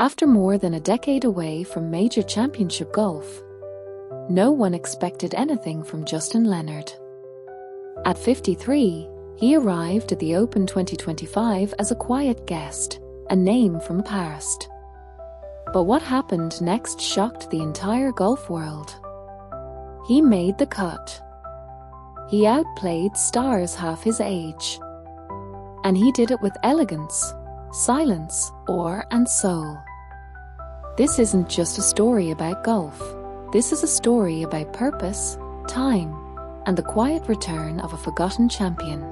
After more than a decade away from major championship golf, no one expected anything from Justin Leonard. At 53, he arrived at the Open 2025 as a quiet guest, a name from the past. But what happened next shocked the entire golf world. He made the cut. He outplayed stars half his age. And he did it with elegance, silence, awe, and soul. This isn't just a story about golf. This is a story about purpose, time, and the quiet return of a forgotten champion.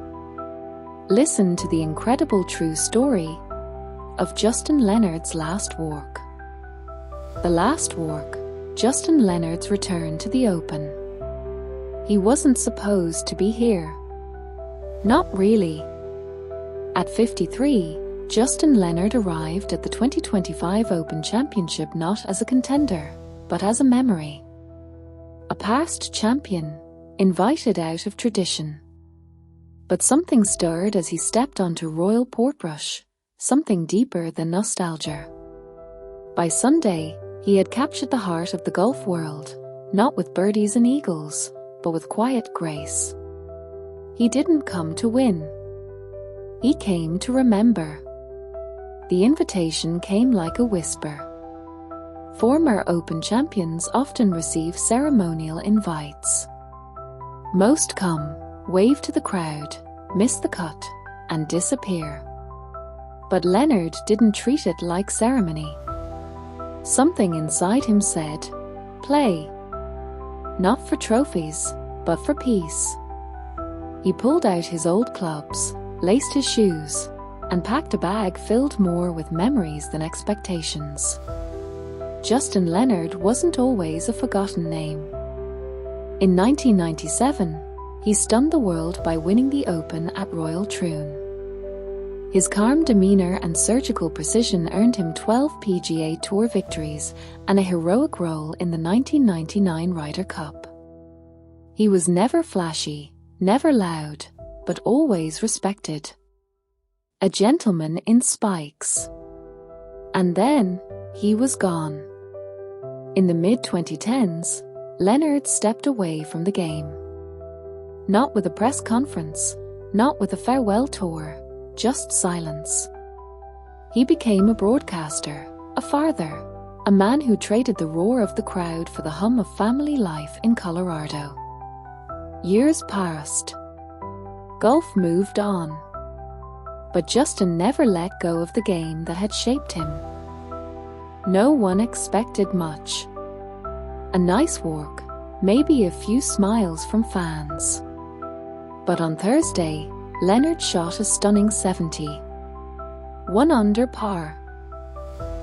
Listen to the incredible true story of Justin Leonard's last walk. The last walk, Justin Leonard's return to the Open. He wasn't supposed to be here. Not really. At 53, Justin Leonard arrived at the 2025 Open Championship not as a contender, but as a memory. A past champion, invited out of tradition. But something stirred as he stepped onto Royal Portrush, something deeper than nostalgia. By Sunday, he had captured the heart of the golf world, not with birdies and eagles, but with quiet grace. He didn't come to win. He came to remember. The invitation came like a whisper. Former Open champions often receive ceremonial invites. Most come, wave to the crowd, miss the cut, and disappear. But Leonard didn't treat it like ceremony. Something inside him said, play. Not for trophies, but for peace. He pulled out his old clubs, laced his shoes, and packed a bag filled more with memories than expectations. Justin Leonard wasn't always a forgotten name. In 1997, he stunned the world by winning the Open at Royal Troon. His calm demeanor and surgical precision earned him 12 PGA Tour victories and a heroic role in the 1999 Ryder Cup. He was never flashy, never loud, but always respected. A gentleman in spikes. And then, he was gone. In the mid-2010s, Leonard stepped away from the game. Not with a press conference, not with a farewell tour, just silence. He became a broadcaster, a father, a man who traded the roar of the crowd for the hum of family life in Colorado. Years passed. Golf moved on. But Justin never let go of the game that had shaped him. No one expected much. A nice walk, maybe a few smiles from fans. But on Thursday, Leonard shot a stunning 70. 1 under par.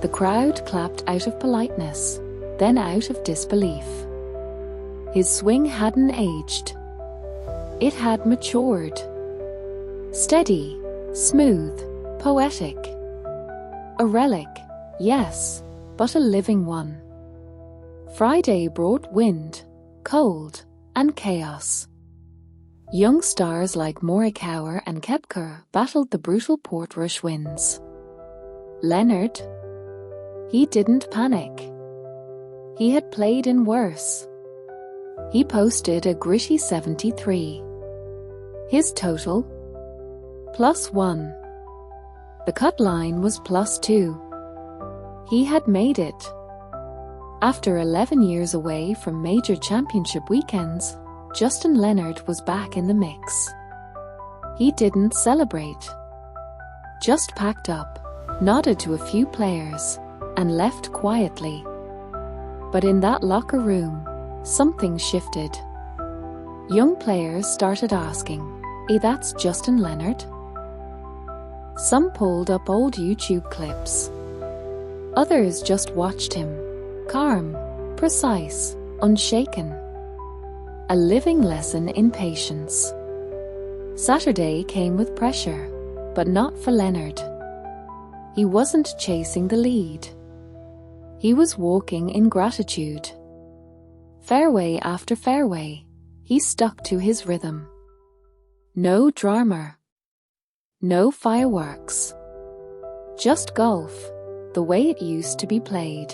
The crowd clapped out of politeness, then out of disbelief. His swing hadn't aged. It had matured. Steady, smooth, poetic. A relic, yes, but a living one. Friday brought wind, cold, and chaos. Young stars like Morikawa and Koepka battled the brutal Portrush winds. Leonard? He didn't panic. He had played in worse. He posted a gritty 73. His total? +1. The cut line was +2. He had made it. After 11 years away from major championship weekends, Justin Leonard was back in the mix. He didn't celebrate. Just packed up, nodded to a few players, and left quietly. But in that locker room, something shifted. Young players started asking, "Hey, that's Justin Leonard?" Some pulled up old YouTube clips. Others just watched him, calm, precise, unshaken. A living lesson in patience. Saturday came with pressure, but not for Leonard. He wasn't chasing the lead. He was walking in gratitude. Fairway after fairway, he stuck to his rhythm. No drama. No fireworks. Just golf, the way it used to be played.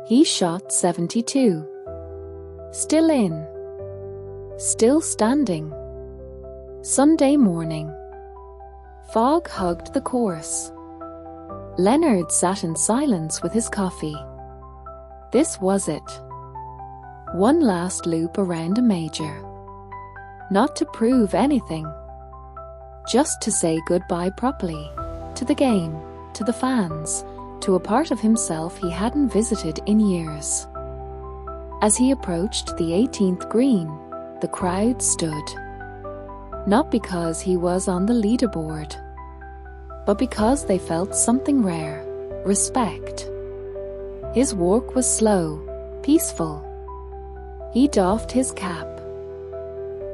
He shot 72. Still in. Still standing. Sunday morning. Fog hugged the course. Leonard sat in silence with his coffee. This was it. One last loop around a major. Not to prove anything. Just to say goodbye properly. To the game, to the fans, to a part of himself he hadn't visited in years. As he approached the 18th green, the crowd stood. Not because he was on the leaderboard, but because they felt something rare, respect. His walk was slow, peaceful. He doffed his cap,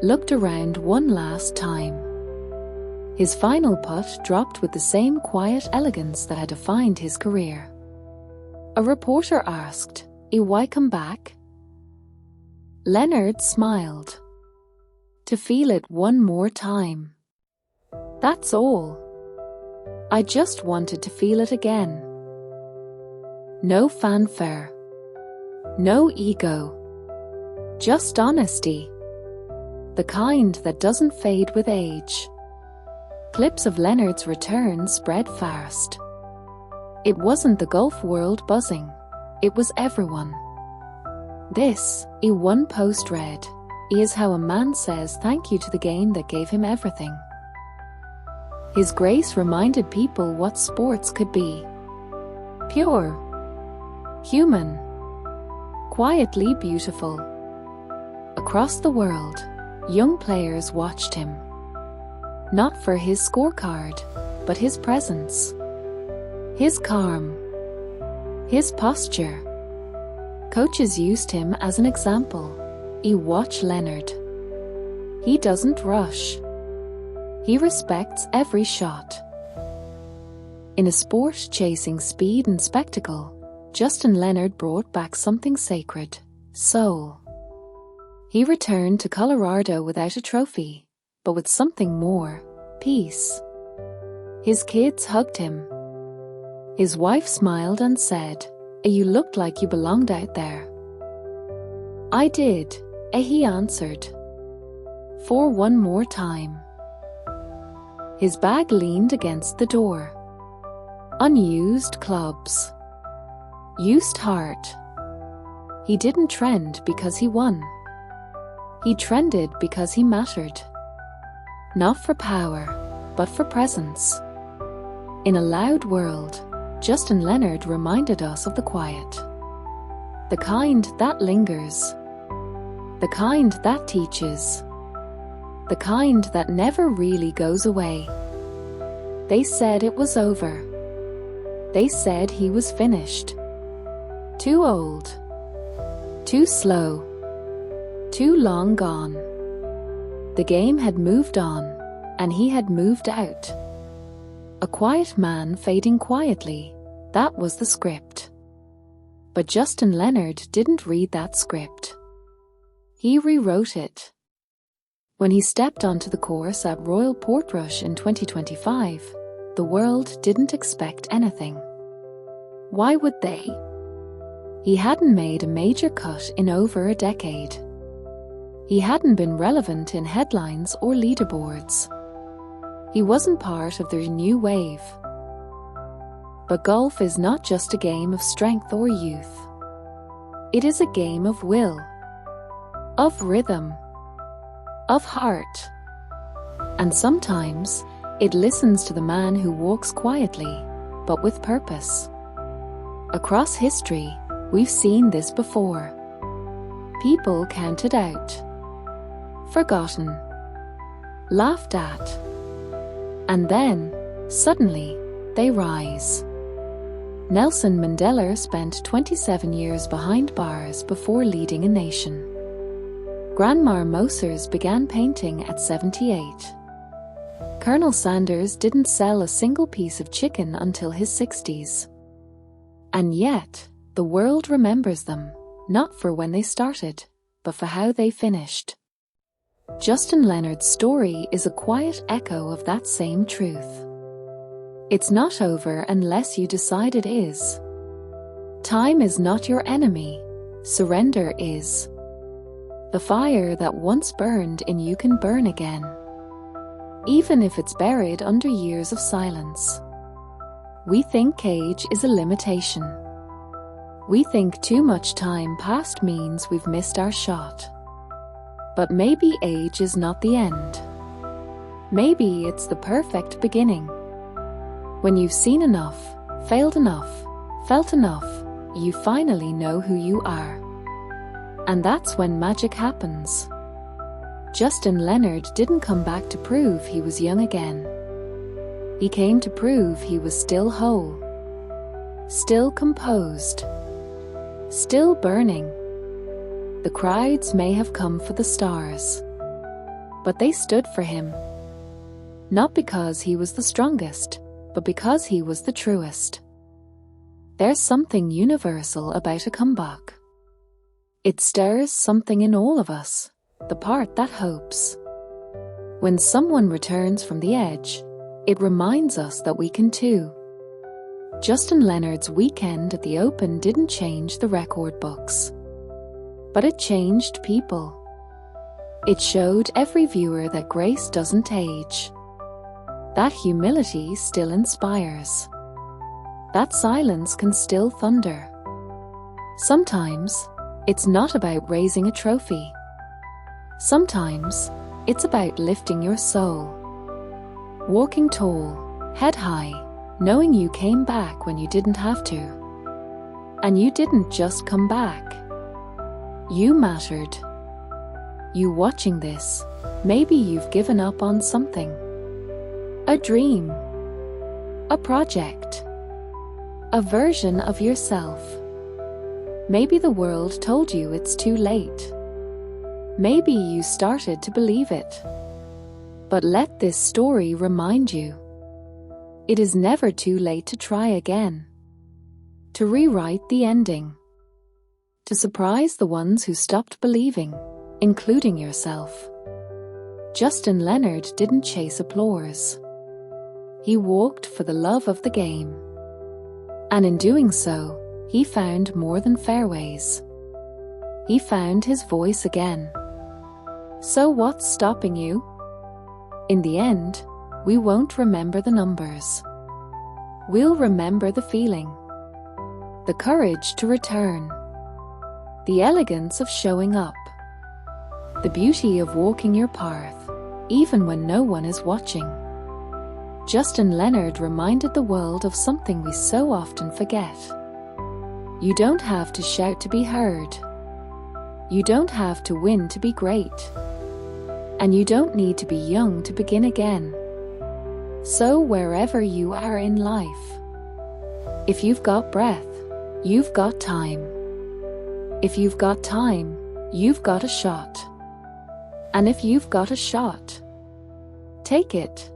looked around one last time. His final putt dropped with the same quiet elegance that had defined his career. A reporter asked, "Why come back?" Leonard smiled. To feel it one more time. That's all. I just wanted to feel it again. No fanfare. No ego. Just honesty. The kind that doesn't fade with age. Clips of Leonard's return spread fast. It wasn't the golf world buzzing. It was everyone. This, one post read, is how a man says thank you to the game that gave him everything. His grace reminded people what sports could be. Pure. Human. Quietly beautiful. Across the world, young players watched him. Not for his scorecard, but his presence. His calm. His posture. Coaches used him as an example. Watch Leonard. He doesn't rush. He respects every shot. In a sport chasing speed and spectacle, Justin Leonard brought back something sacred, soul. He returned to Colorado without a trophy, but with something more, peace. His kids hugged him. His wife smiled and said, "You looked like you belonged out there." "I did," he answered. For one more time. His bag leaned against the door. Unused clubs. Used heart. He didn't trend because he won. He trended because he mattered. Not for power, but for presence. In a loud world, Justin Leonard reminded us of the quiet. The kind that lingers. The kind that teaches. The kind that never really goes away. They said it was over. They said he was finished. Too old. Too slow. Too long gone. The game had moved on, and he had moved out. A quiet man fading quietly, that was the script. But Justin Leonard didn't read that script. He rewrote it. When he stepped onto the course at Royal Portrush in 2025, the world didn't expect anything. Why would they? He hadn't made a major cut in over a decade. He hadn't been relevant in headlines or leaderboards. He wasn't part of their new wave. But golf is not just a game of strength or youth. It is a game of will, of rhythm, of heart. And sometimes, it listens to the man who walks quietly, but with purpose. Across history, we've seen this before. People counted out. Forgotten. Laughed at. And then, suddenly, they rise. Nelson Mandela spent 27 years behind bars before leading a nation. Grandma Mosers began painting at 78. Colonel Sanders didn't sell a single piece of chicken until his 60s. And yet, the world remembers them, not for when they started, but for how they finished. Justin Leonard's story is a quiet echo of that same truth. It's not over unless you decide it is. Time is not your enemy, surrender is. The fire that once burned in you can burn again, even if it's buried under years of silence. We think age is a limitation. We think too much time passed means we've missed our shot. But maybe age is not the end. Maybe it's the perfect beginning. When you've seen enough, failed enough, felt enough, you finally know who you are. And that's when magic happens. Justin Leonard didn't come back to prove he was young again. He came to prove he was still whole, still composed, still burning. The crowds may have come for the stars, but they stood for him. Not because he was the strongest, but because he was the truest. There's something universal about a comeback. It stirs something in all of us, the part that hopes. When someone returns from the edge, it reminds us that we can too. Justin Leonard's weekend at the Open didn't change the record books, but it changed people. It showed every viewer that grace doesn't age, that humility still inspires, that silence can still thunder. Sometimes, it's not about raising a trophy. Sometimes, it's about lifting your soul. Walking tall, head high, knowing you came back when you didn't have to. And you didn't just come back. You mattered. You watching this, maybe you've given up on something. A dream. A project. A version of yourself. Maybe the world told you it's too late. Maybe you started to believe it. But let this story remind you. It is never too late to try again. To rewrite the ending. To surprise the ones who stopped believing, including yourself. Justin Leonard didn't chase applause. He walked for the love of the game. And in doing so, he found more than fairways. He found his voice again. So what's stopping you? In the end, we won't remember the numbers. We'll remember the feeling. The courage to return. The elegance of showing up. The beauty of walking your path, even when no one is watching. Justin Leonard reminded the world of something we so often forget. You don't have to shout to be heard. You don't have to win to be great. And you don't need to be young to begin again. So wherever you are in life, if you've got breath, you've got time. If you've got time, you've got a shot. And if you've got a shot, take it.